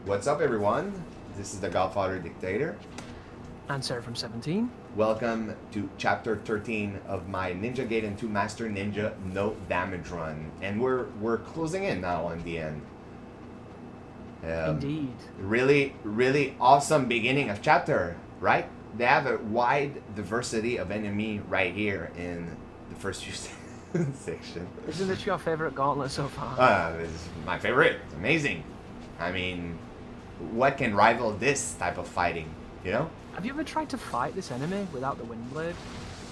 What's up, everyone? This is the Godfather Dictator. And Sarah from 17. Welcome to chapter 13 of my Ninja Gaiden 2 Master Ninja No Damage Run. And we're closing in now on the end. Indeed. Really awesome beginning of chapter, right? They have a wide diversity of enemy right here in the first few sections. Isn't this your favorite gauntlet so far? This is my favorite. It's amazing. I mean, what can rival this type of fighting, you know? Have you ever tried to fight this enemy without the wind blade?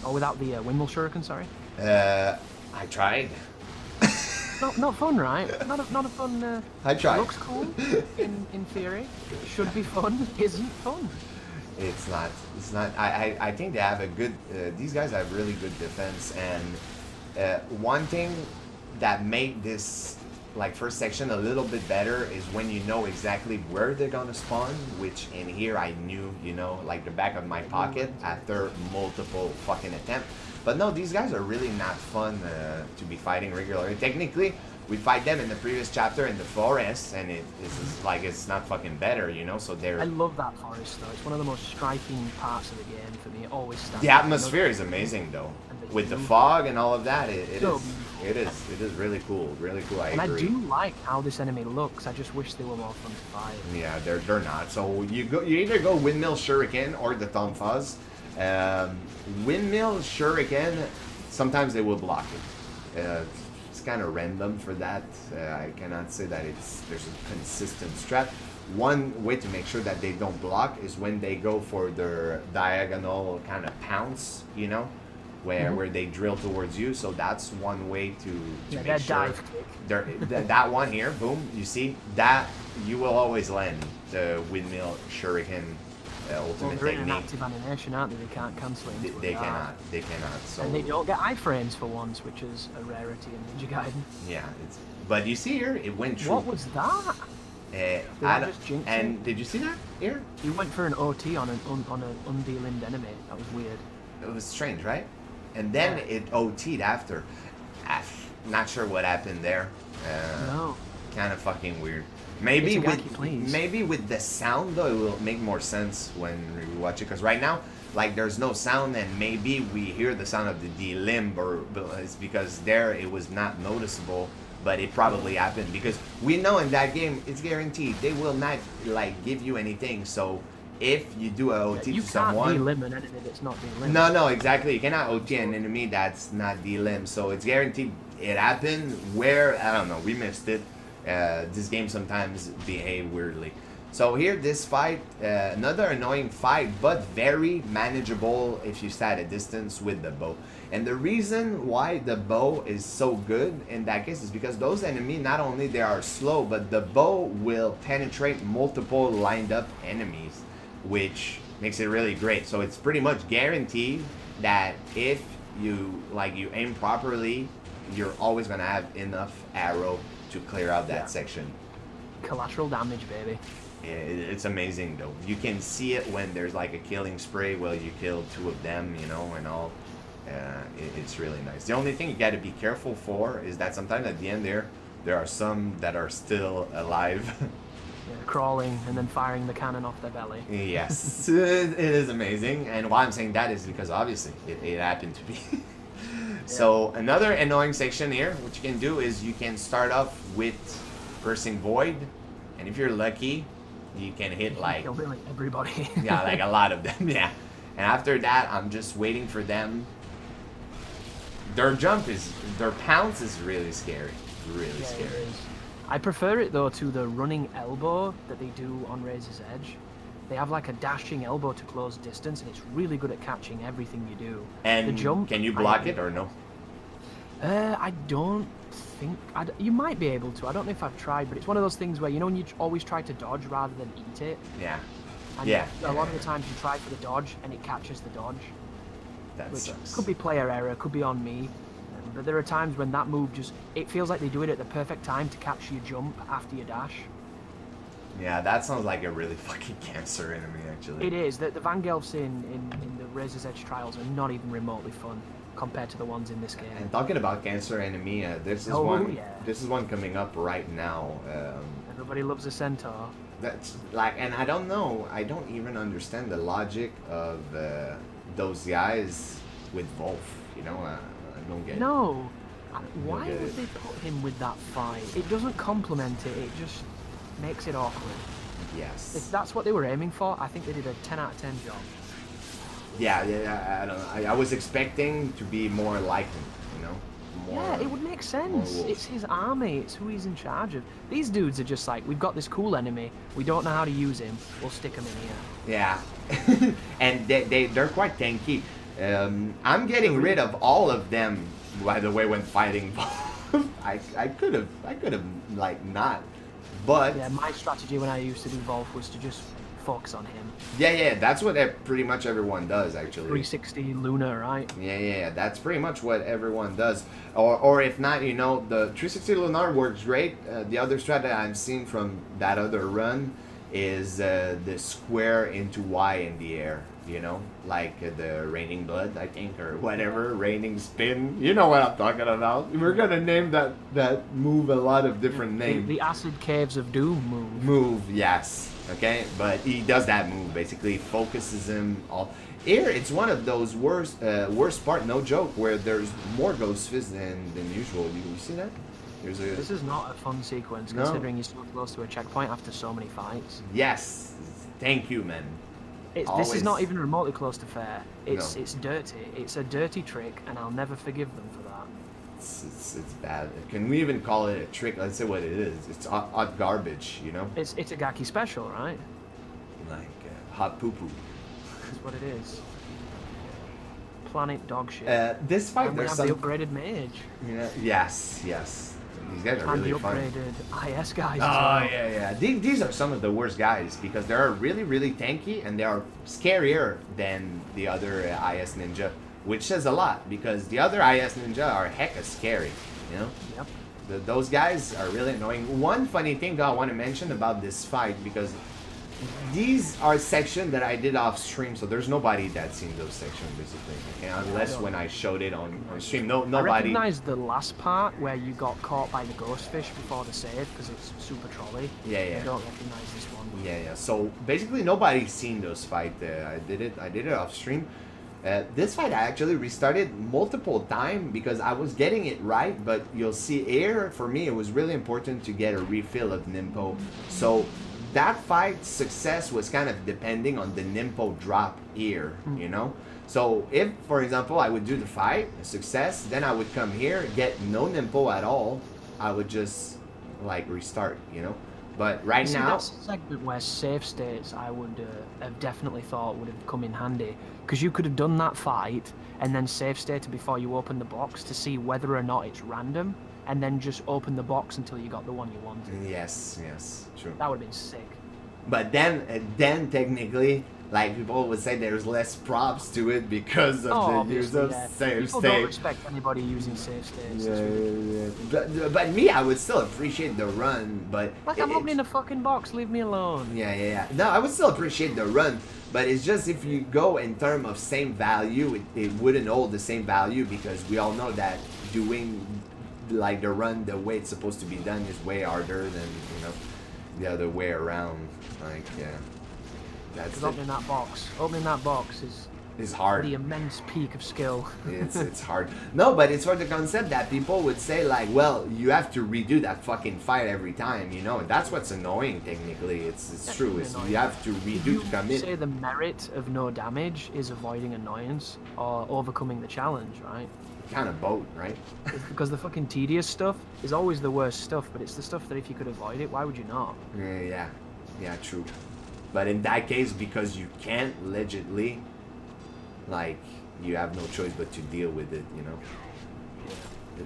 Or without the windmill shuriken, sorry? I tried. Not fun, right? Not a fun... I tried. Looks cool, in theory. Should be fun, isn't fun. It's not. I think they have a good... these guys have really good defense, and one thing that made this first section a little bit better is when you know exactly where they're gonna spawn, which in here I knew, like the back of my pocket after multiple fucking attempts. But no, these guys are really not fun to be fighting regularly. Technically, we fight them in the previous chapter in the forest, and it's not fucking better, so they're... I love that forest, though. It's one of the most striking parts of the game for me. It always stands The atmosphere is amazing, though. With the fog and all of that, it is really cool. Really cool, I agree. And I do like how this enemy looks. I just wish they were more fun to fight. Yeah, they're not. So you either go Windmill Shuriken or the Thumb Fuzz. Windmill Shuriken, sometimes they will block it. It's kind of random for that. I cannot say that there's a consistent strat. One way to make sure that they don't block is when they go for their diagonal kind of pounce, where they drill towards you. So that's one way to make sure. Dive kick. That one here, boom, you see that you will always land the Windmill Shuriken ultimate they're in technique. an active animation, aren't they? They can't cancel it. They cannot. So and they don't get iframes for once, which is a rarity in Ninja Gaiden. yeah, but you see here, it went through. What was that? Did you see that here? You went for an OT on an undelimbed enemy. That was weird. It was strange, right? And then it OT'd after. Not sure what happened there. No. Kind of fucking weird. Maybe with the sound though, it will make more sense when we watch it. Because right now, there's no sound, and maybe we hear the sound of the delimb, but it's because there it was not noticeable. But it probably happened because we know in that game it's guaranteed they will not give you anything. So if you do a OT to someone, you can't delimb an enemy that's not delimbed. No, exactly. You cannot OT an enemy that's not delimb. So it's guaranteed it happened. Where I don't know, we missed it. This game sometimes behave weirdly. So here, this fight, another annoying fight, but very manageable if you stay at a distance with the bow. And the reason why the bow is so good in that case is because those enemies, not only they are slow, but the bow will penetrate multiple lined up enemies, which makes it really great. So it's pretty much guaranteed that if you aim properly, you're always gonna have enough arrow to clear out that section. Collateral damage, baby. Yeah, it's amazing though. You can see it when there's a killing spray. Well, you killed two of them, and all. It's really nice. The only thing you got to be careful for is that sometimes at the end there are some that are still alive. Yeah, crawling and then firing the cannon off their belly. Yes, it is amazing. And why I'm saying that is because obviously it happened to be. So another annoying section here, what you can do is you can start off with Piercing Void, and if you're lucky, you can hit Kill everybody. yeah, a lot of them. Yeah, and after that, I'm just waiting for them. Their pounce is really scary. Really scary. It is. I prefer it though to the running elbow that they do on Razor's Edge. They have a dashing elbow to close distance, and it's really good at catching everything you do. And the jump, can you block it or no? I don't think... you might be able to. I don't know if I've tried, but it's one of those things where, when you always try to dodge rather than eat it. Yeah. And a lot of the times you try for the dodge, and it catches the dodge. That sucks. Could be player error, could be on me. But there are times when that move it feels like they do it at the perfect time to catch your jump after your dash. Yeah, that sounds like a really fucking cancer enemy, actually. It is. The Vangelfs in the Razor's Edge trials are not even remotely fun compared to the ones in this game. And talking about cancer enemy, this is one coming up right now. Everybody loves a centaur. That's like, and I don't know. I don't even understand the logic of those guys with Wolf. You know, I don't get it. No. Why get would it. they put him with that fight? It doesn't complement it. It just makes it awkward. Yes. If that's what they were aiming for, I think they did a 10 out of 10 job. Yeah, I don't know. I was expecting to be more like him, you know? More, Yeah, it would make sense. wolf. It's his army. It's who he's in charge of. These dudes are just like, we've got this cool enemy. We don't know how to use him. We'll stick him in here. Yeah. And they're quite tanky. I'm getting rid of all of them, by the way, when fighting. I could have, like, not. But... Yeah, my strategy when I used to do Wolf was to just focus on him. Yeah, that's what pretty much everyone does, actually. 360 Luna, right? Yeah, that's pretty much what everyone does. Or if not, you know, the 360 Lunar works great. The other strat that I've seen from that other run is the square into Y in the air, you know? Like the Raining Blood, I think, or whatever, Raining Spin. You know what I'm talking about. We're gonna name that move a lot of different names. The Acid Caves of Doom move. Move, yes. Okay, but he does that move, basically focuses him all. Here, it's one of those worst part, no joke, where there's more Ghost Fist than usual. You see that? There's a... This is not a fun sequence, No. considering you're so close to a checkpoint after so many fights. Yes, thank you, man. This is not Always. even remotely close to fair. It's No. it's dirty. It's a dirty trick, and I'll never forgive them for that. It's bad. Can we even call it a trick? Let's say what it is. It's hot garbage, you know? It's a Gaki special, right? Like hot poo-poo. That's what it is. Planet dog shit. This fight, And we there's have some... the upgraded mage. Yes. These guys are And really the fun. upgraded IS guys as Oh, well. yeah. These are some of the worst guys because they're really, really tanky and they are scarier than the other IS Ninja, which says a lot because the other IS Ninja are hecka scary, you know? Yep. Those guys are really annoying. One funny thing that I want to mention about this fight, because these are sections that I did off stream, so there's nobody that's seen those sections basically. Okay? Unless when I showed it on stream, I nobody. recognise the last part where you got caught by the ghost fish before the save because it's super trolley. Yeah. I don't recognise this one. Yeah. So basically, nobody's seen those fights. I did it off stream. This fight I actually restarted multiple times because I was getting it right, but you'll see here for me it was really important to get a refill of Nimpo. So that fight success was kind of depending on the Nimpo drop here, you know? So if, for example, I would do the fight, a success, then I would come here, get no Nimpo at all, I would just like restart, you know? But right See, now... that's a segment where save states I would have definitely thought would have come in handy because you could have done that fight and then save stated before you open the box to see whether or not it's random and then just open the box until you got the one you wanted. Yes, true. That would have been sick. But then technically, like people would say, there's less props to it because of the use obviously, of yeah. save People don't state. respect anybody using save states. But me, I would still appreciate the run. But Like, I'm opening a fucking box, leave me alone. Yeah. No, I would still appreciate the run. But it's just if you go in terms of same value, it wouldn't hold the same value because we all know that doing like the run the way it's supposed to be done is way harder than the other way around. Like that's Because opening that box is hard. the immense peak of skill. It's hard. No, but it's for the concept that people would say like, well, you have to redo that fucking fight every time, you know, and that's what's annoying technically. It's true. It's, you have to redo You to come in. say the merit of no damage is avoiding annoyance or overcoming the challenge, right? Kind of both, right? Because the fucking tedious stuff is always the worst stuff, but it's the stuff that if you could avoid it, why would you not? Yeah, true. But in that case, because you can't legitly, like, you have no choice but to deal with it, you know?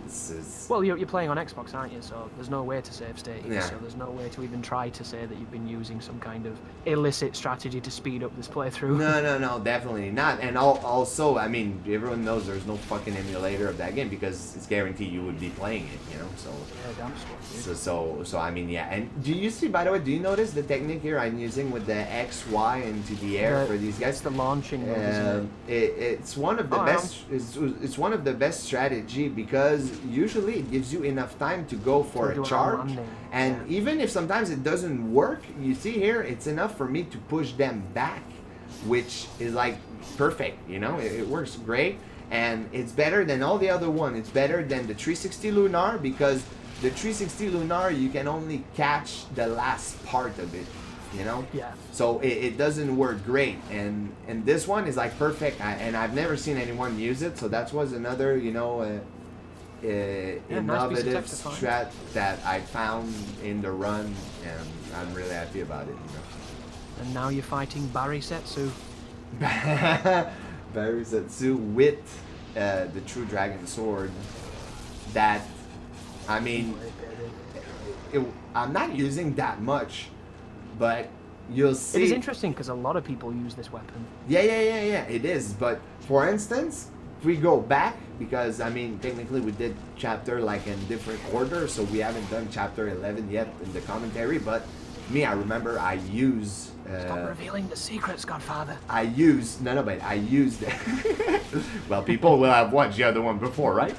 It's Well, you're playing on Xbox, aren't you? So there's no way to save state. Yeah. So there's no way to even try to say that you've been using some kind of illicit strategy to speed up this playthrough. No, definitely not. And also, I mean, everyone knows there's no fucking emulator of that game because it's guaranteed you would be playing it, you know? So, Yeah, damn straight, dude. so I mean, yeah. And do you see, by the way, do you notice the technique here I'm using with the X, Y into the air for these guys? It's the launching move, isn't it? It's one of the Oh, best. It's one of the best strategy because because usually it gives you enough time to go for To do a an charge. landing, And yeah. even if sometimes it doesn't work, you see here, it's enough for me to push them back, which is like perfect, you know, it works great. And it's better than all the other one. It's better than the 360 Lunar, because the 360 Lunar, you can only catch the last part of it, you know? Yeah. So it doesn't work great. And this one is like perfect. And I've never seen anyone use it. So that was another, you know, nice piece of innovative tech to find. strat that I found in the run. And I'm really happy about it, you know? And now you're fighting Barry Setsu. Barry Setsu with the True Dragon Sword. That, I mean, I'm not using that much, but you'll see. It is interesting because a lot of people use this weapon. Yeah, it is. But for instance, if we go back, because I mean, technically we did chapter like in different order, so we haven't done chapter 11 yet in the commentary. But me, I remember I use. Stop revealing the secrets, Godfather. But I used. Well, people will have watched the other one before, right?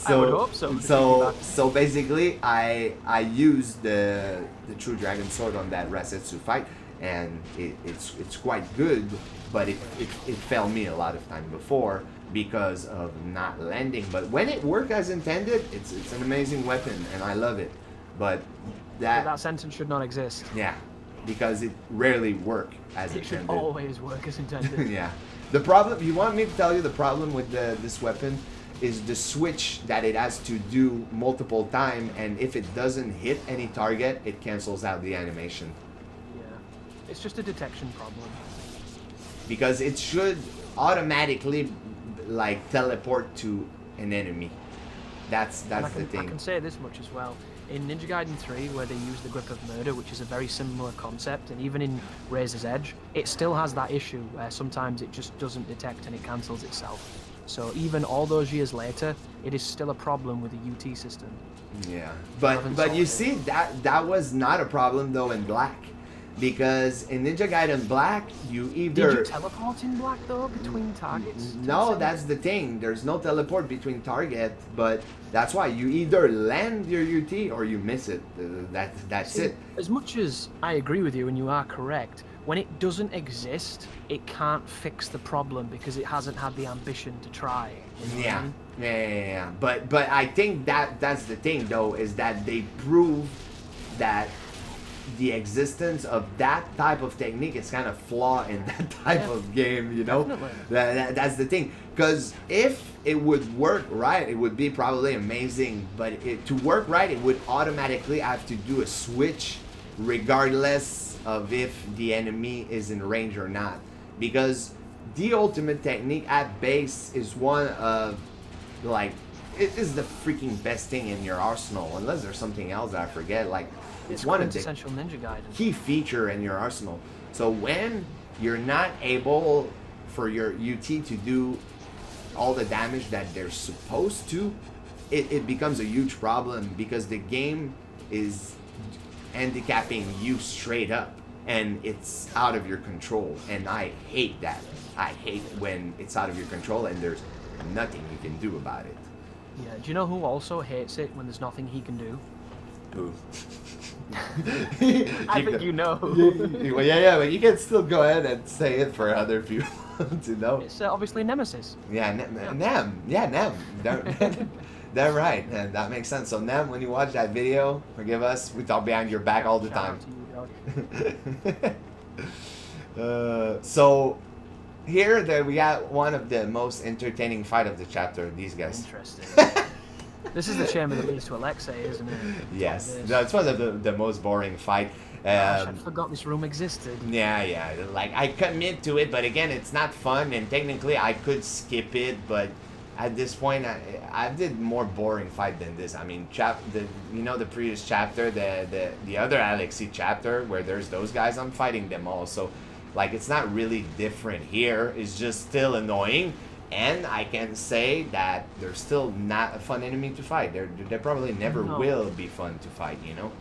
I would hope so. So basically, I used the True Dragon Sword on that Rasetsu fight, and it's quite good, but it failed me a lot of time before because of not landing. But when it worked as intended, it's an amazing weapon, and I love it. But That sentence should not exist. yeah, because it rarely worked as It should intended. always work as intended. Yeah. The problem, you want me to tell you the problem with this weapon is the switch that it has to do multiple times, and if it doesn't hit any target, it cancels out the animation. Yeah. It's just a detection problem. Because it should automatically like teleport to an enemy. That's And the I thing. can say this much as well. In Ninja Gaiden 3, where they use the Grip of Murder, which is a very similar concept, and even in Razor's Edge, it still has that issue where sometimes it just doesn't detect and it cancels itself. So even all those years later, it is still a problem with the UT system. Yeah. Haven't But you solved see that was not a problem though in Black. Because in Ninja Gaiden Black, you either Did you teleport in Black though between targets? No, that's the thing. There's no teleport between target, but that's why you either land your UT or you miss it. That's it. As much as I agree with you and you are correct, when it doesn't exist, it can't fix the problem because it hasn't had the ambition to try. You know what I Yeah. mean? Yeah. But I think that's the thing though, is that they prove that the existence of that type of technique is kind of flaw in that type Yeah. of game, you know? Definitely. That's the thing. Because if it would work right, it would be probably amazing. But to work right, it would automatically have to do a switch regardless of if the enemy is in range or not. Because the ultimate technique at base is one of, like, it is the freaking best thing in your arsenal. Unless there's something else that I forget. Like, it's one of the quintessential Ninja Gaiden. key feature in your arsenal. So when you're not able for your UT to do all the damage that they're supposed to, it becomes a huge problem because the game is handicapping you straight up and it's out of your control. And I hate that. I hate when it's out of your control and there's nothing you can do about it. Yeah. Do you know who also hates it when there's nothing he can do? Who? I think you know. Well, yeah, but you can still go ahead and say it for other people to know. It's obviously Nemesis. Yeah, Nem. Yeah, Nem. They're right. And that makes sense. So, Nem, when you watch that video, forgive us. We talk behind your back all the Shout time. out to you, dog. So, here we got one of the most entertaining fight of the chapter. These guys. Interesting. This is the chamber that leads to Aleksei, isn't it? Yes. Like this. No, it's one of the most boring fight. Gosh, I forgot this room existed. Yeah. Like, I commit to it, but again, it's not fun, and technically I could skip it, but at this point, I did more boring fight than this. I mean, the previous chapter, the other Aleksei chapter, where there's those guys, I'm fighting them all. So, like, it's not really different here. It's just still annoying, and I can say that they're still not a fun enemy to fight. They probably never No. will be fun to fight, you know?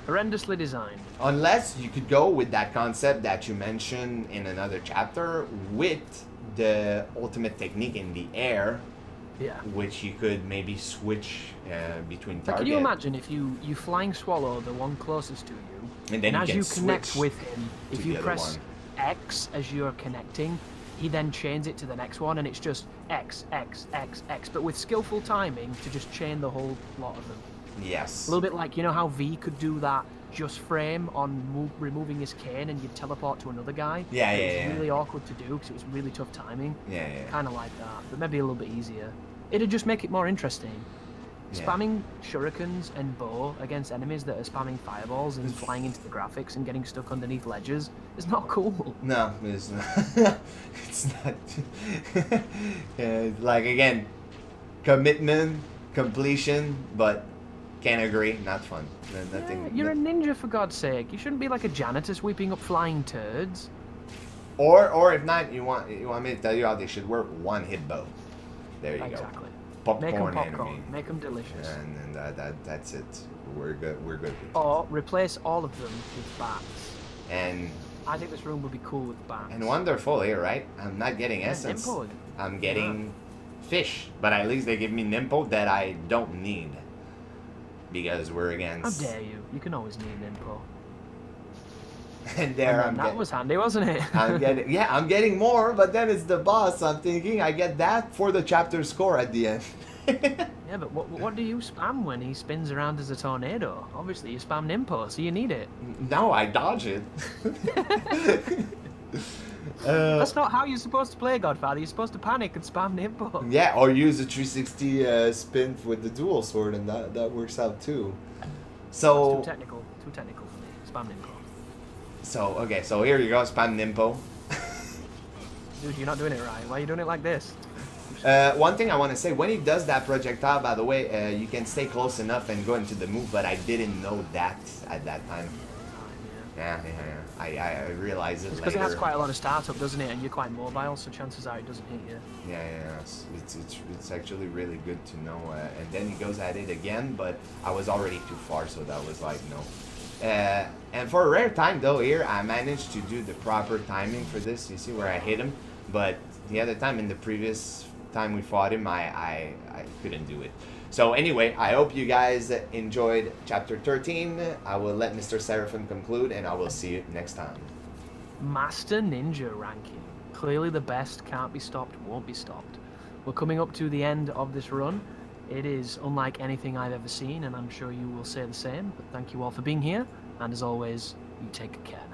Horrendously designed. Unless you could go with that concept that you mentioned in another chapter with the ultimate technique in the air, Yeah. which you could maybe switch between Like, target. can you imagine if you flying swallow the one closest to you, And then you as can you connect switch with him, to if the you other press one. X as you're connecting, he then chains it to the next one, and it's just X, X, X, X, but with skillful timing to just chain the whole lot of them. Yes. A little bit like, you know how V could do that just frame on removing his cane and you'd teleport to another guy? Yeah, It yeah, was yeah. really awkward to do because it was really tough timing. Yeah, yeah. Kind of like that, but maybe a little bit easier. It'd just make it more interesting. Yeah. Spamming shurikens and bow against enemies that are spamming fireballs and flying into the graphics and getting stuck underneath ledges is not cool. No, it's not. It's not. Like, again, commitment, completion, but can't agree. Not fun. Nothing. Yeah, you're a ninja, for God's sake. You shouldn't be like a janitor sweeping up flying turds. Or if not, you want me to tell you how they should work? One hit bow. There you Exactly. go. Make them Popcorn popcorn. enemy. Make them delicious. And that's it. We're good. We're good. With Or replace all of them with bats. and I think this room would be cool with bats. and wonderful here, right? I'm not getting Yeah, essence. Nimpo. I'm getting fish, but at least they give me Nimpo that I don't need because we're How against. dare you? You can always need Nimpo. And there And that was handy, wasn't it? I'm getting more, but then it's the boss. I'm thinking I get that for the chapter score at the end. Yeah, but what do you spam when he spins around as a tornado? Obviously, you spam Nimpo, so you need it. No, I dodge it. That's not how you're supposed to play Godfather. You're supposed to panic and spam Nimpo. Yeah, or use a 360 spin with the dual sword, and that works out too. So It's too technical for me. Spam Nimpo. Okay, so here you go, spam Nimpo. Dude, you're not doing it right. Why are you doing it like this? One thing I want to say, when he does that projectile, by the way, you can stay close enough and go into the move, but I didn't know that at that time. Yeah. I realized it It's later. because it has quite a lot of startup, doesn't it? And you're quite mobile, so chances are it doesn't hit you. Yeah. It's actually really good to know. And then he goes at it again, but I was already too far, so that was like, no. And for a rare time, though, here, I managed to do the proper timing for this. You see where I hit him? But the other time, in the previous time we fought him, I couldn't do it. So anyway, I hope you guys enjoyed Chapter 13. I will let Mr. Seraphim conclude, and I will see you next time. Master Ninja ranking. Clearly the best, can't be stopped, won't be stopped. We're coming up to the end of this run. It is unlike anything I've ever seen, and I'm sure you will say the same. But thank you all for being here, and as always, you take care now.